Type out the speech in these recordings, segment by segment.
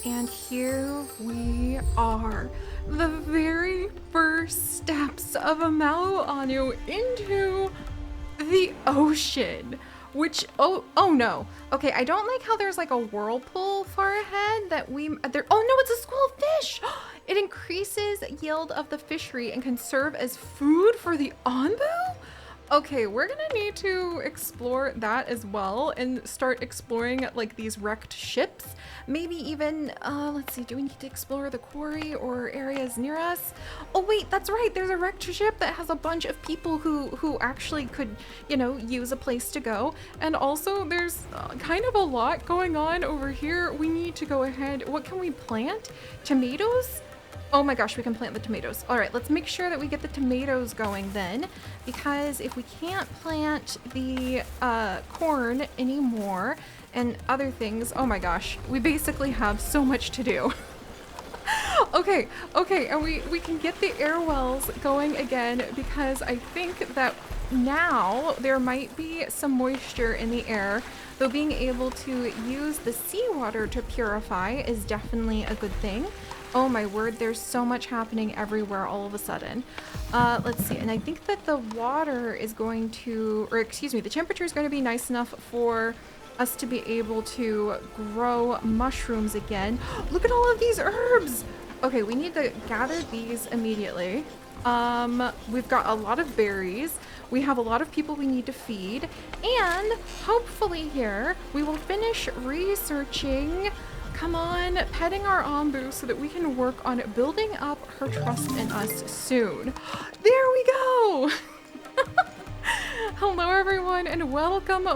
And here we are, the very first steps of a Anu into the ocean. Which, oh no. Okay, I don't like how there's like a whirlpool far ahead that there, oh no, it's a school of fish. It increases yield of the fishery and can serve as food for the Anbu? Okay, we're gonna need to explore that as well and start exploring like these wrecked ships. Maybe even, let's see, do we need to explore the quarry or areas near us? Oh wait, that's right, there's a wrecked ship that has a bunch of people who actually could, you know, use a place to go. And also there's kind of a lot going on over here. We need to go ahead, what can we plant? Tomatoes? Oh my gosh, we can plant the tomatoes. All right, let's make sure that we get the tomatoes going then, because if we can't plant the corn anymore and other things, oh my gosh, we basically have so much to do. Okay, and we can get the air wells going again because I think that now there might be some moisture in the air, though being able to use the seawater to purify is definitely a good thing. Oh my word, there's so much happening everywhere all of a sudden. Let's see, and I think that the water is going to, or excuse me, the temperature is going to be nice enough for us to be able to grow mushrooms again. Look at all of these herbs! Okay, we need to gather these immediately. We've got a lot of berries. We have a lot of people we need to feed. And hopefully here, we will finish researching, come on, petting our Ambu so that we can work on building up her trust in us soon. There we go! Hello everyone and welcome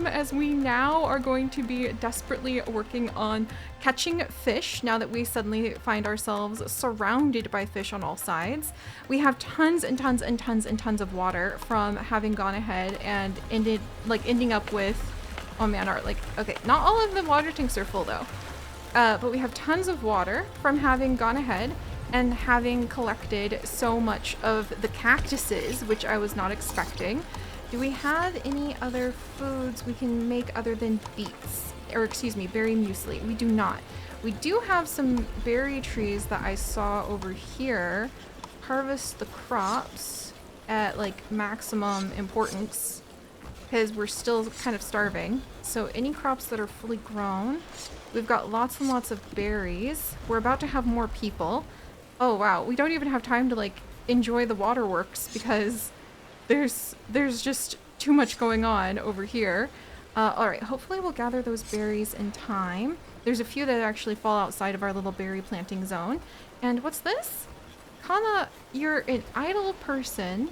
as we now are going to be desperately working on catching fish now that we suddenly find ourselves surrounded by fish on all sides. We have tons and tons and tons and tons of water from having gone ahead and ending up with, oh man, okay, not all of the water tanks are full though. But we have tons of water from having gone ahead and having collected so much of the cactuses, which I was not expecting. Do we have any other foods we can make other than beets? Or excuse me, berry muesli. We do not. We do have some berry trees that I saw over here. Harvest the crops at like maximum importance because we're still kind of starving. So any crops that are fully grown. We've got lots and lots of berries. We're about to have more people. Oh wow, we don't even have time to like enjoy the waterworks because there's just too much going on over here. All right, hopefully we'll gather those berries in time. There's a few that actually fall outside of our little berry planting zone. And what's this? Kana, you're an idle person.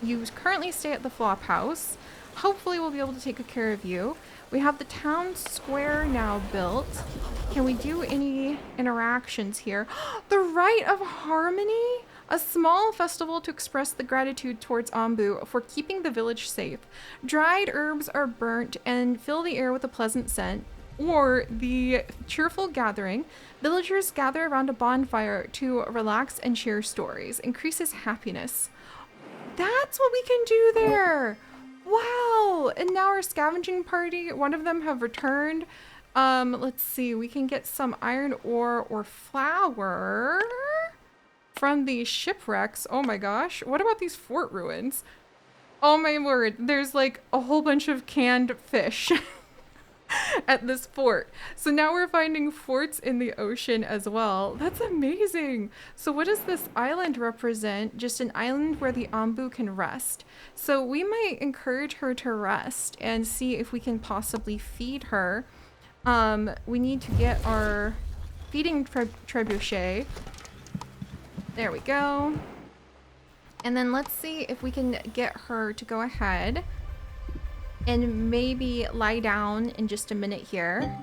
You currently stay at the flop house. Hopefully we'll be able to take good care of you. We have the town square now built. Can we do any interactions here? The Rite of Harmony? A small festival to express the gratitude towards Ambu for keeping the village safe. Dried herbs are burnt and fill the air with a pleasant scent. Or the cheerful gathering. Villagers gather around a bonfire to relax and share stories. Increases happiness. That's what we can do there! Wow! And now our scavenging party, one of them have returned. Let's see, we can get some iron ore or flour from these shipwrecks. Oh my gosh, what about these fort ruins? Oh my word, there's like a whole bunch of canned fish at this fort. So now we're finding forts in the ocean as well. That's amazing. So what does this island represent? Just an island where the Ambu can rest. So we might encourage her to rest and see if we can possibly feed her. We need to get our feeding trebuchet. There we go. And then let's see if we can get her to go ahead and maybe lie down in just a minute here.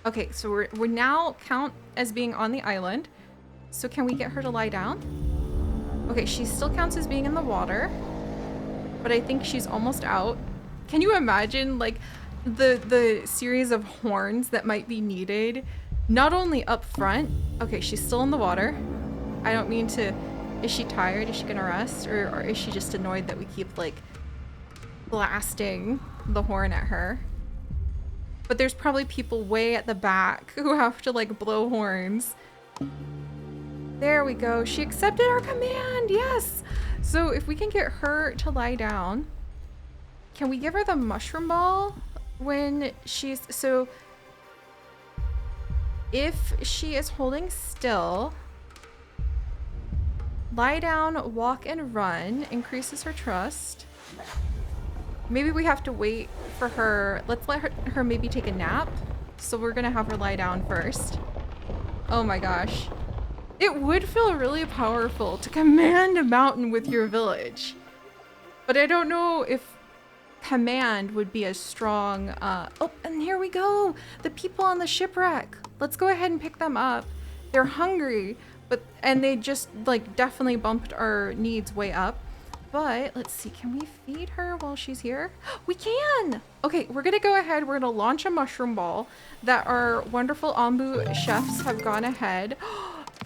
Okay, so we're now count as being on the island. So can we get her to lie down? Okay, she still counts as being in the water, but I think she's almost out. Can you imagine like the series of horns that might be needed, not only up front? Okay, she's still in the water. I don't mean to, is she tired? Is she gonna rest? Or is she just annoyed that we keep like blasting the horn at her? but there's probably people way at the back who have to like blow horns. There we go. She accepted our command. Yes. So if we can get her to lie down, can we give her the mushroom ball when she's, so if she is holding still, lie down, walk and run, increases her trust. Maybe we have to wait for her. Let's let her maybe take a nap. So we're gonna have her lie down first. Oh my gosh. It would feel really powerful to command a mountain with your village. But I don't know if command would be as strong. Oh, and here we go. The people on the shipwreck. Let's go ahead and pick them up. They're hungry, and they just like definitely bumped our needs way up. But let's see, can we feed her while she's here? We can! Okay, we're gonna go ahead, we're gonna launch a mushroom ball that our wonderful Ombu chefs have gone ahead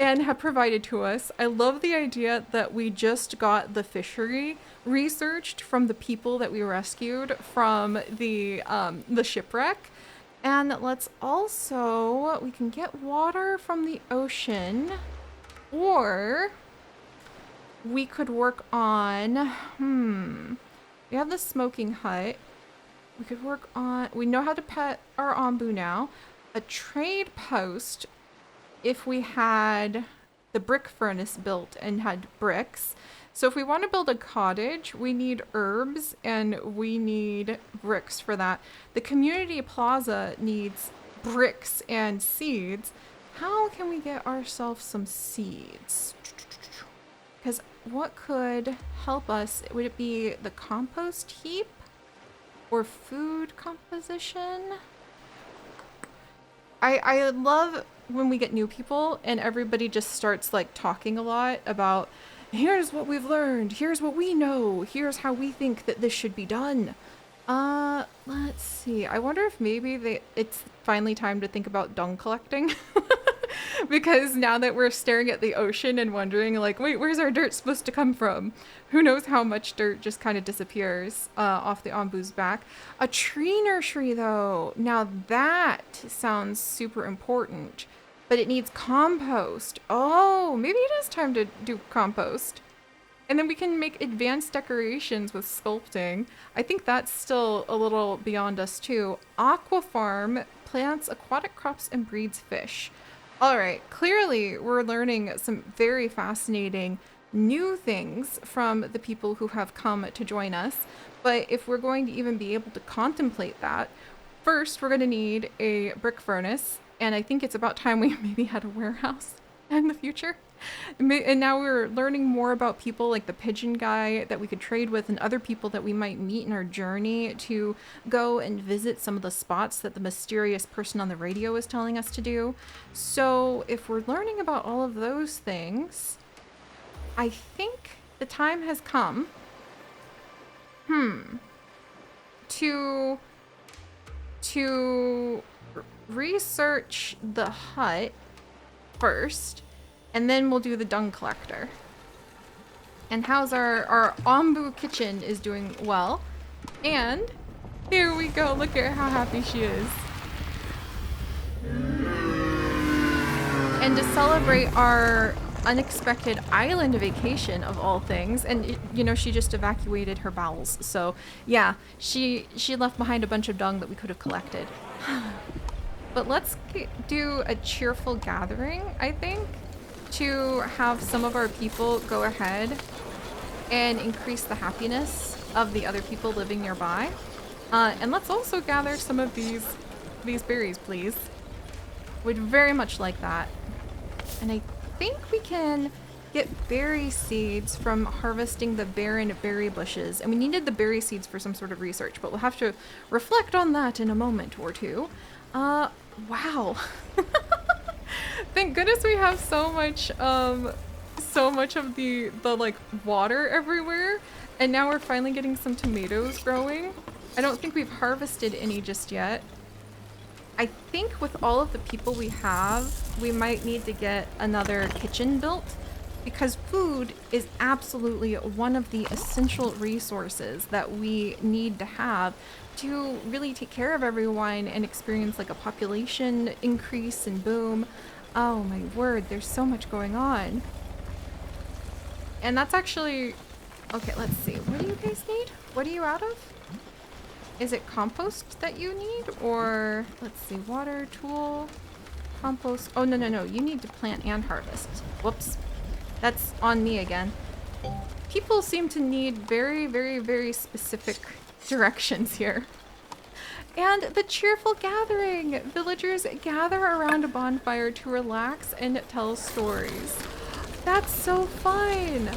and have provided to us. I love the idea that we just got the fishery researched from the people that we rescued from the shipwreck. And let's also, we can get water from the ocean, or we could work on, we have the smoking hut. We could work on, we know how to pet our Ombu now. A trade post, if we had the brick furnace built and had bricks. So if we want to build a cottage, we need herbs and we need bricks for that. The community plaza needs bricks and seeds. How can we get ourselves some seeds? Because what could help us? Would it be the compost heap or food composition? I love when we get new people and everybody just starts like talking a lot about, here's what we've learned, here's what we know, here's how we think that this should be done. Let's see. I wonder if maybe it's finally time to think about dung collecting. Because now that we're staring at the ocean and wondering like, wait, where's our dirt supposed to come from? Who knows how much dirt just kind of disappears off the Ombu's back. A tree nursery though. Now that sounds super important, but it needs compost. Oh, maybe it is time to do compost. And then we can make advanced decorations with sculpting. I think that's still a little beyond us too. Aqua farm plants aquatic crops and breeds fish. All right, clearly we're learning some very fascinating new things from the people who have come to join us. But if we're going to even be able to contemplate that, first we're going to need a brick furnace. And I think it's about time we maybe had a warehouse in the future. And now we're learning more about people like the pigeon guy that we could trade with and other people that we might meet in our journey to go and visit some of the spots that the mysterious person on the radio is telling us to do. So if we're learning about all of those things, I think the time has come to research the hut first. And then we'll do the dung collector. And how's our Ombu kitchen is doing well. And here we go. Look at how happy she is. And to celebrate our unexpected island vacation of all things, and you know, she just evacuated her bowels. So yeah, she left behind a bunch of dung that we could have collected. But let's do a cheerful gathering, I think, to have some of our people go ahead and increase the happiness of the other people living nearby. And let's also gather some of these berries, please. Would very much like that. And I think we can get berry seeds from harvesting the barren berry bushes. And we needed the berry seeds for some sort of research, but we'll have to reflect on that in a moment or two. Wow. Thank goodness we have so much of the like water everywhere, and now we're finally getting some tomatoes growing. I don't think we've harvested any just yet. I think with all of the people we have, we might need to get another kitchen built, because food is absolutely one of the essential resources that we need to have to really take care of everyone and experience like a population increase and boom. Oh my word, there's so much going on. And that's actually, okay, let's see. What do you guys need? What are you out of? Is it compost that you need? Or let's see, water, tool, compost. Oh, no. You need to plant and harvest. Whoops. That's on me again. People seem to need very specific directions here. And the cheerful gathering. Villagers gather around a bonfire to relax and tell stories. That's so fun.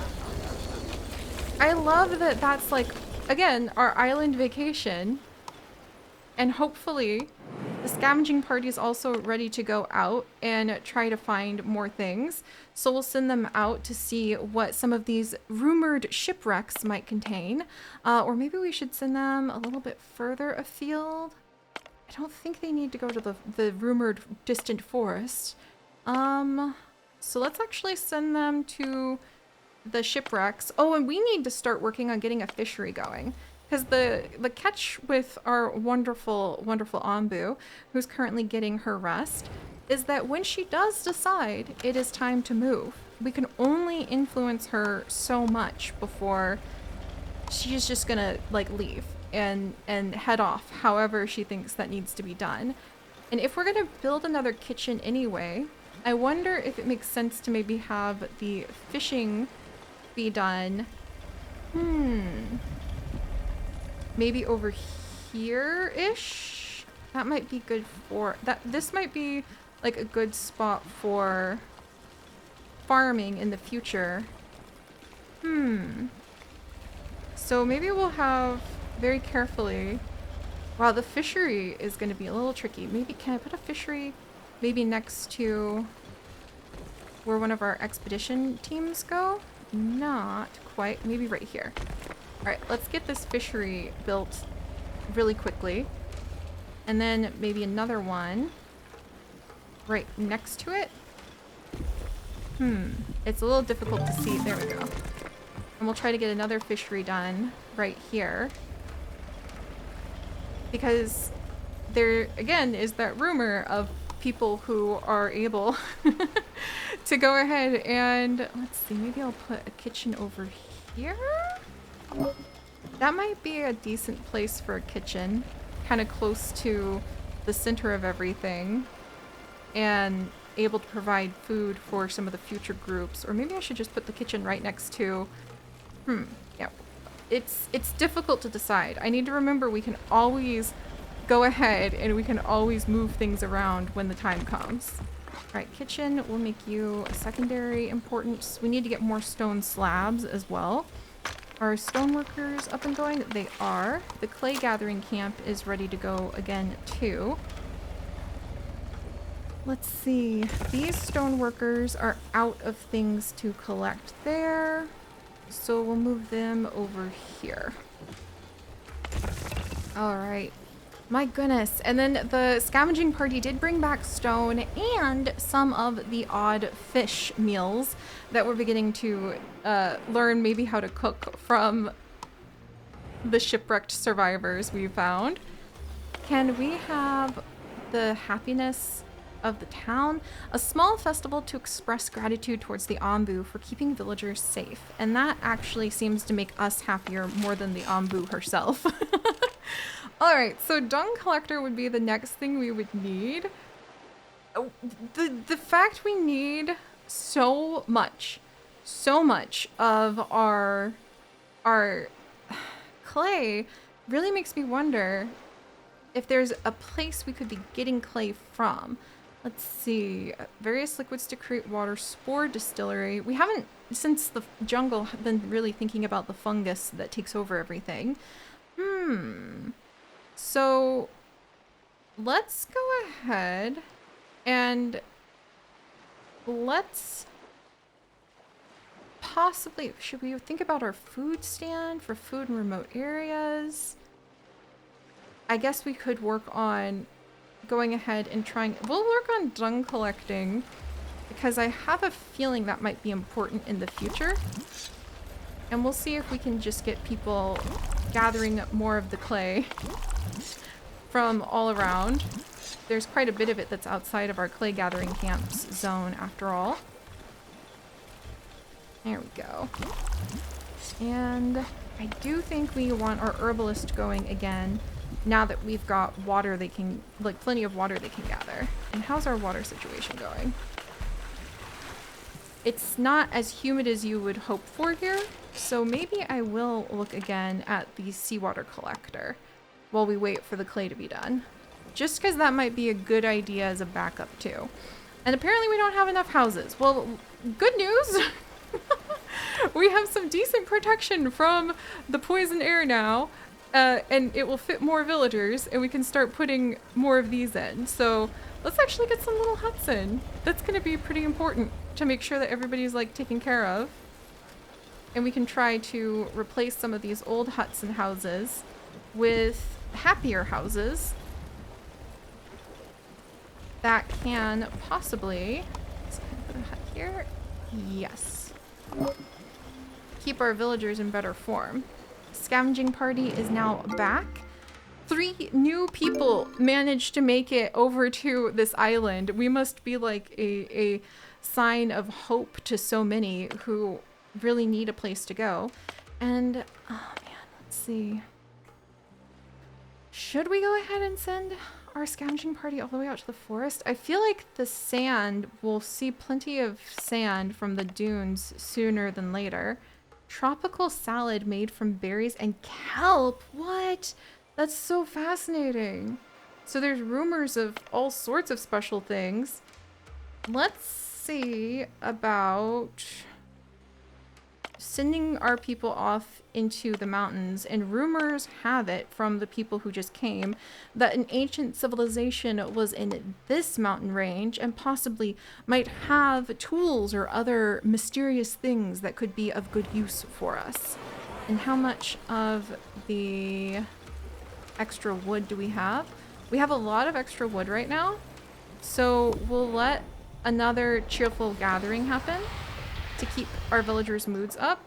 I love that that's like, again, our island vacation. And hopefully the scavenging party is also ready to go out and try to find more things. So we'll send them out to see what some of these rumored shipwrecks might contain. Or maybe we should send them a little bit further afield. I don't think they need to go to the rumored distant forest. So let's actually send them to the shipwrecks. Oh, and we need to start working on getting a fishery going. Because the catch with our wonderful Ambu, who's currently getting her rest, is that when she does decide it is time to move, we can only influence her so much before she's just gonna like leave and head off however she thinks that needs to be done. And if we're gonna build another kitchen anyway, I wonder if it makes sense to maybe have the fishing be done. Maybe over here-ish? That might be good for that. This might be like a good spot for farming in the future. So maybe we'll have very carefully. Wow, the fishery is going to be a little tricky. Maybe can I put a fishery maybe next to where one of our expedition teams go? Not quite. Maybe right here. All right, let's get this fishery built really quickly. And then maybe another one right next to it. It's a little difficult to see. There we go. And we'll try to get another fishery done right here. Because there, again, is that rumor of people who are able to go ahead and, let's see, maybe I'll put a kitchen over here? That might be a decent place for a kitchen, kind of close to the center of everything and able to provide food for some of the future groups. Or maybe I should just put the kitchen right next to, yeah. It's difficult to decide. I need to remember we can always go ahead and we can always move things around when the time comes. All right, kitchen, we'll make you a secondary importance. We need to get more stone slabs as well. Are stoneworkers up and going? They are. The clay gathering camp is ready to go again too. Let's see. These stoneworkers are out of things to collect there. So we'll move them over here. All right. My goodness. And then the scavenging party did bring back stone and some of the odd fish meals that we're beginning to learn maybe how to cook from the shipwrecked survivors we found. Can we have the happiness of the town? A small festival to express gratitude towards the Ambu for keeping villagers safe. And that actually seems to make us happier more than the Ambu herself. All right, so dung collector would be the next thing we would need. The fact we need so much of our clay really makes me wonder if there's a place we could be getting clay from. Let's see, various liquids to create water, spore distillery. We haven't, since the jungle, been really thinking about the fungus that takes over everything. So let's go ahead and let's possibly, should we think about our food stand for food in remote areas? I guess we could work on going ahead and trying, we'll work on dung collecting because I have a feeling that might be important in the future. And we'll see if we can just get people gathering more of the clay from all around. There's quite a bit of it that's outside of our clay gathering camps zone after all. There we go. And I do think we want our herbalist going again now that we've got water they can, like plenty of water they can gather. And how's our water situation going? It's not as humid as you would hope for here, so maybe I will look again at the seawater collector while we wait for the clay to be done. Just because that might be a good idea as a backup too. And apparently we don't have enough houses. Well, good news! We have some decent protection from the poison air now, and it will fit more villagers, and we can start putting more of these in. So let's actually get some little huts in. That's going to be pretty important to make sure that everybody's like taken care of. And we can try to replace some of these old huts and houses with happier houses that can possibly, let's put a hut here. Yes. Keep our villagers in better form. Scavenging party is now back. 3 new people managed to make it over to this island. We must be like a sign of hope to so many who really need a place to go. And, oh man, let's see. Should we go ahead and send our scavenging party all the way out to the forest? I feel like the sand, we'll see plenty of sand from the dunes sooner than later. Tropical salad made from berries and kelp. What? That's so fascinating. So there's rumors of all sorts of special things. Let's see about sending our people off into the mountains, and rumors have it from the people who just came that an ancient civilization was in this mountain range and possibly might have tools or other mysterious things that could be of good use for us. And how much of the extra wood do we have? We have a lot of extra wood right now, so we'll let another cheerful gathering happen to keep our villagers' moods up.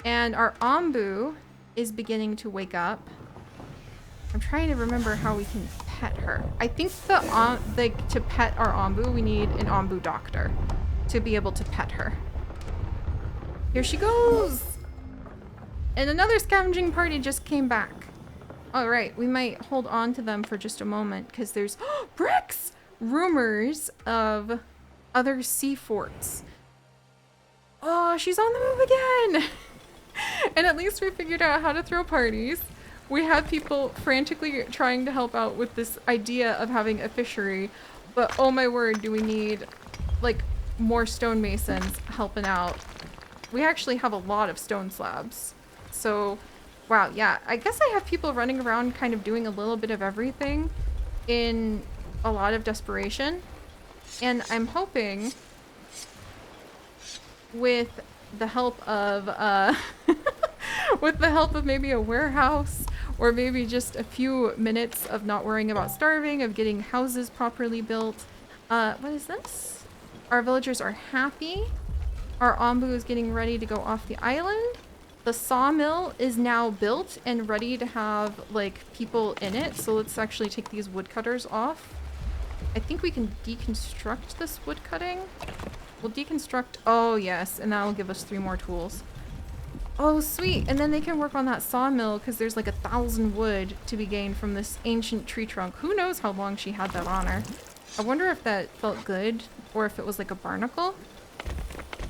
And our ombu is beginning to wake up. I'm trying to remember how we can pet her. I think to pet our ombu, we need an ombu doctor to be able to pet her. Here she goes! And another scavenging party just came back. All right, we might hold on to them for just a moment because there's bricks! Rumors of other sea forts. Oh, she's on the move again! And at least we figured out how to throw parties. We have people frantically trying to help out with this idea of having a fishery, but oh my word, do we need like more stonemasons helping out. We actually have a lot of stone slabs. So, wow, yeah, I guess I have people running around kind of doing a little bit of everything in a lot of desperation. And I'm hoping with the help of with the help of maybe a warehouse or maybe just a few minutes of not worrying about starving, of getting houses properly built. What is this? Our villagers are happy. Our ombu is getting ready to go off the island. The sawmill is now built and ready to have like people in it. So let's actually take these woodcutters off. I think we can deconstruct this wood cutting. We'll deconstruct, oh yes, and that will give us 3 more tools. Oh sweet, and then they can work on that sawmill because there's like 1,000 wood to be gained from this ancient tree trunk. Who knows how long she had that on her. I wonder if that felt good or if it was like a barnacle.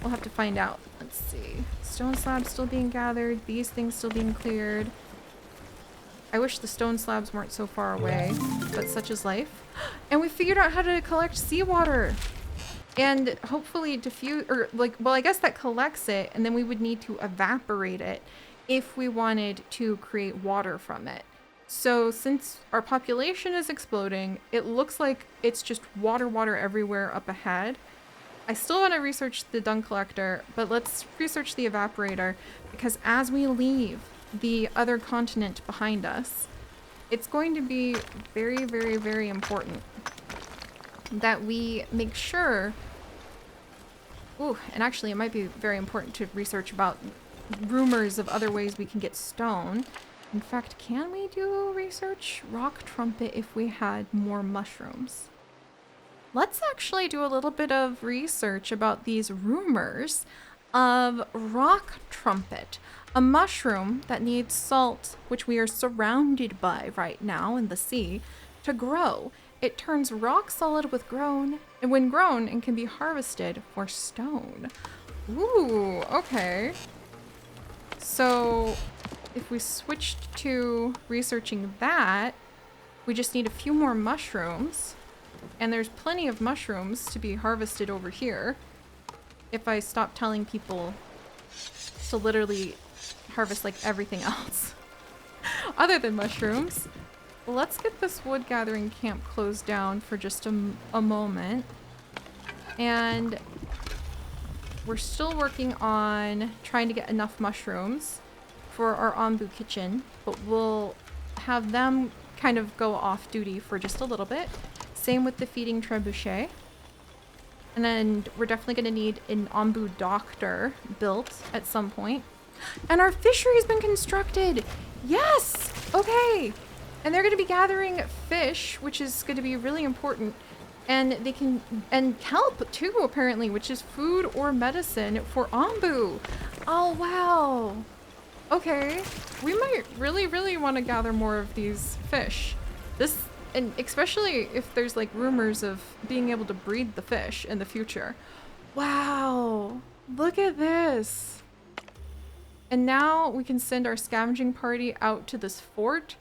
We'll have to find out. Let's see. Stone slabs still being gathered, these things still being cleared. I wish the stone slabs weren't so far away, but such is life. And we figured out how to collect seawater. And hopefully diffuse, or like, well, I guess that collects it, and then we would need to evaporate it if we wanted to create water from it. So since our population is exploding, it looks like it's just water everywhere up ahead. I still want to research the dung collector, but let's research the evaporator, because as we leave the other continent behind us, it's going to be very, very, very important that we make sure Ooh, and actually it might be very important to research about rumors of other ways we can get stone. In fact, can we do research rock trumpet if we had more mushrooms? Let's actually do a little bit of research about these rumors of rock trumpet, a mushroom that needs salt, which we are surrounded by right now in the sea, to grow. It turns rock solid when grown and can be harvested for stone. Ooh, okay. So if we switched to researching that, we just need a few more mushrooms. And there's plenty of mushrooms to be harvested over here. If I stop telling people to literally harvest like everything else other than mushrooms. Let's get this wood gathering camp closed down for just a moment. And we're still working on trying to get enough mushrooms for our Ombu kitchen, but we'll have them kind of go off duty for just a little bit. Same with the feeding trebuchet. And then we're definitely going to need an Ombu doctor built at some point. And our fishery's been constructed! Yes! Okay! And they're going to be gathering fish, which is going to be really important. And they can, and kelp too, apparently, which is food or medicine for Ombu. Oh, wow. Okay. We might really, really want to gather more of these fish. And especially if there's like rumors of being able to breed the fish in the future. Wow. Look at this. And now we can send our scavenging party out to this fort,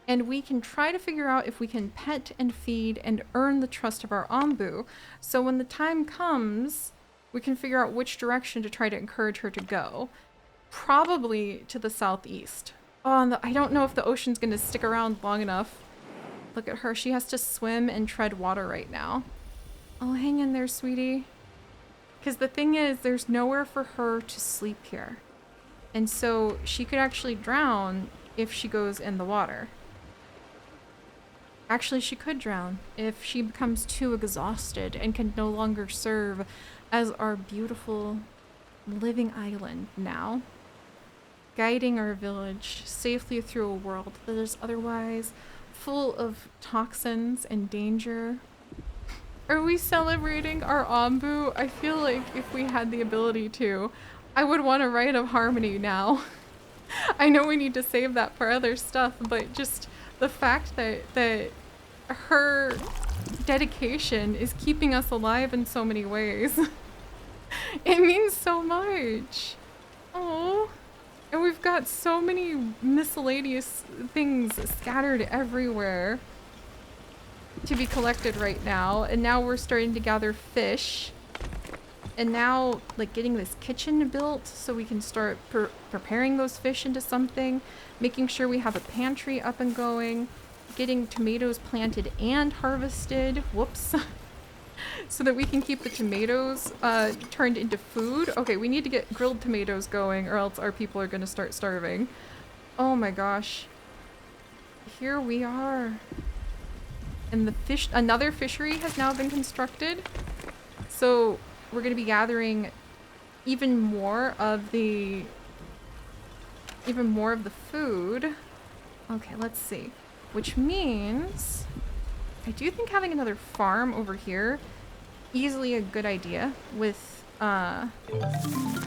and we can try to figure out if we can pet and feed and earn the trust of our Ombu. So when the time comes, we can figure out which direction to try to encourage her to go. Probably to the southeast. Oh, and I don't know if the ocean's gonna stick around long enough. Look at her. She has to swim and tread water right now. Oh, hang in there, sweetie. Because the thing is, there's nowhere for her to sleep here. And so she could actually drown if she goes in the water. Actually, she could drown if she becomes too exhausted and can no longer serve as our beautiful living island now, guiding our village safely through a world that is otherwise full of toxins and danger. Are we celebrating our Ombu? I feel like if we had the ability to, I would want a rite of harmony now. I know we need to save that for other stuff, but just the fact that her dedication is keeping us alive in so many ways. It means so much. Oh. And we've got so many miscellaneous things scattered everywhere to be collected right now. And now we're starting to gather fish. And now, like, getting this kitchen built so we can start preparing those fish into something. Making sure we have a pantry up and going. Getting tomatoes planted and harvested. Whoops. So that we can keep the tomatoes turned into food. Okay, we need to get grilled tomatoes going or else our people are gonna start starving. Oh my gosh. Here we are. And another fishery has now been constructed. So we're gonna be gathering even more of the food. Okay, let's see. Which means I do think having another farm over here easily a good idea with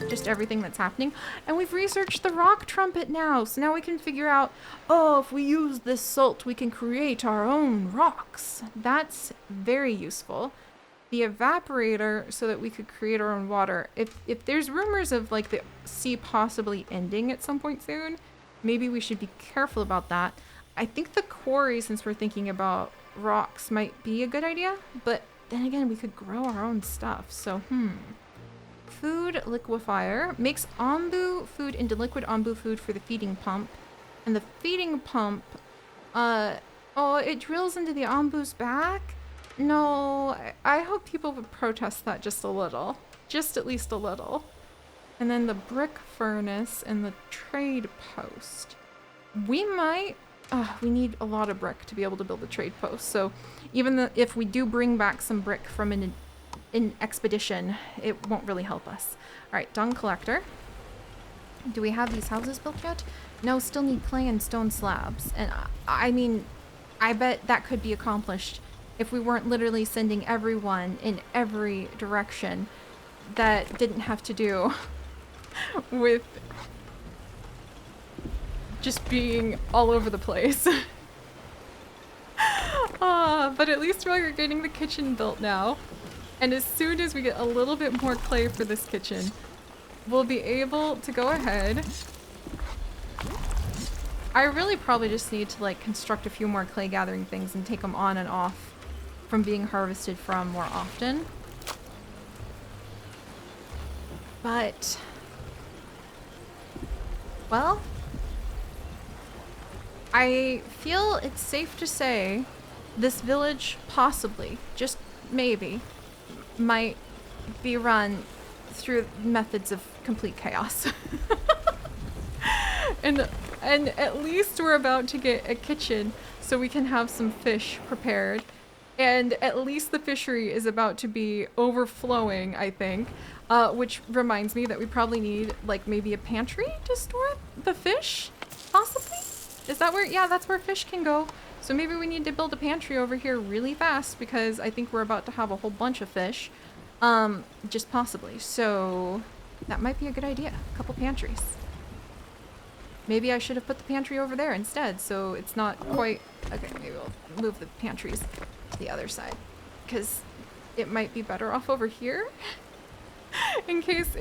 just everything that's happening. And we've researched the rock trumpet now, so now we can figure out, oh, if we use this salt we can create our own rocks. That's very useful. The evaporator so that we could create our own water. If there's rumors of like the sea possibly ending at some point soon, maybe we should be careful about that. I think the quarry, since we're thinking about rocks, might be a good idea, but then again, we could grow our own stuff. So, Food liquefier makes Ombu food into liquid Ombu food for the feeding pump. And the feeding pump, it drills into the Ombu's back? No, I hope people would protest that just a little. Just at least a little. And then the brick furnace and the trade post. We might... we need a lot of brick to be able to build a trade post. So even if we do bring back some brick from an an expedition, it won't really help us. All right, dung collector. Do we have these houses built yet? No, still need clay and stone slabs. And I mean, I bet that could be accomplished if we weren't literally sending everyone in every direction that didn't have to do with just being all over the place. But at least we're getting the kitchen built now. And as soon as we get a little bit more clay for this kitchen, we'll be able to go ahead. I really probably just need to like construct a few more clay gathering things and take them on and off from being harvested from more often. But, well, I feel it's safe to say this village possibly, just maybe, might be run through methods of complete chaos. and at least we're about to get a kitchen so we can have some fish prepared. And at least the fishery is about to be overflowing, I think. Which reminds me that we probably need like maybe a pantry to store the fish, possibly? Is that where, yeah, that's where fish can go. So maybe we need to build a pantry over here really fast because I think we're about to have a whole bunch of fish. Just possibly. So that might be a good idea. A couple pantries. Maybe I should have put the pantry over there instead so it's not quite, okay, maybe we'll move the pantries to the other side because it might be better off over here. in case,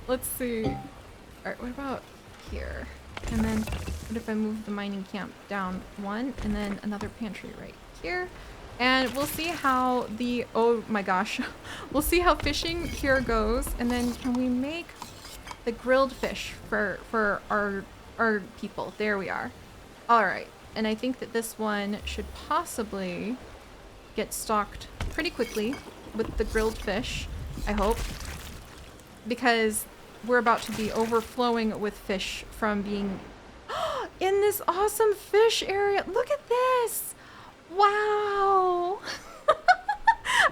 let's see. All right, what about here? And then what if I move the mining camp down one and then another pantry right here? And we'll see how the, oh my gosh, we'll see how fishing here goes. And then can we make the grilled fish for our people? There we are. All right. And I think that this one should possibly get stocked pretty quickly with the grilled fish, I hope. Because we're about to be overflowing with fish from being in this awesome fish area. Look at this. Wow.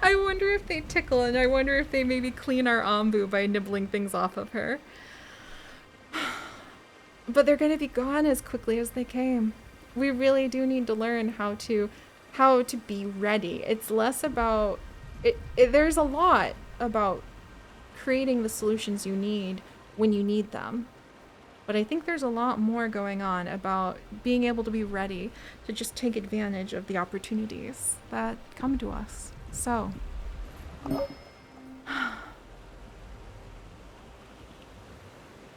I wonder if they tickle and I wonder if they maybe clean our ombu by nibbling things off of her. But they're going to be gone as quickly as they came. We really do need to learn how to be ready. It's less about there's a lot about creating the solutions you need when you need them. But I think there's a lot more going on about being able to be ready to just take advantage of the opportunities that come to us. So,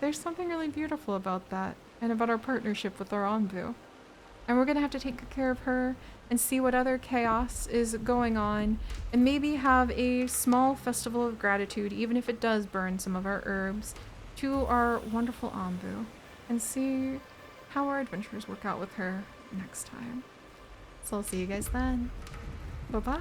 there's something really beautiful about that and about our partnership with our Anbu. And we're going to have to take good care of her and see what other chaos is going on and maybe have a small festival of gratitude, even if it does burn some of our herbs, to our wonderful Anbu and see how our adventures work out with her next time. So I'll see you guys then. Bye-bye.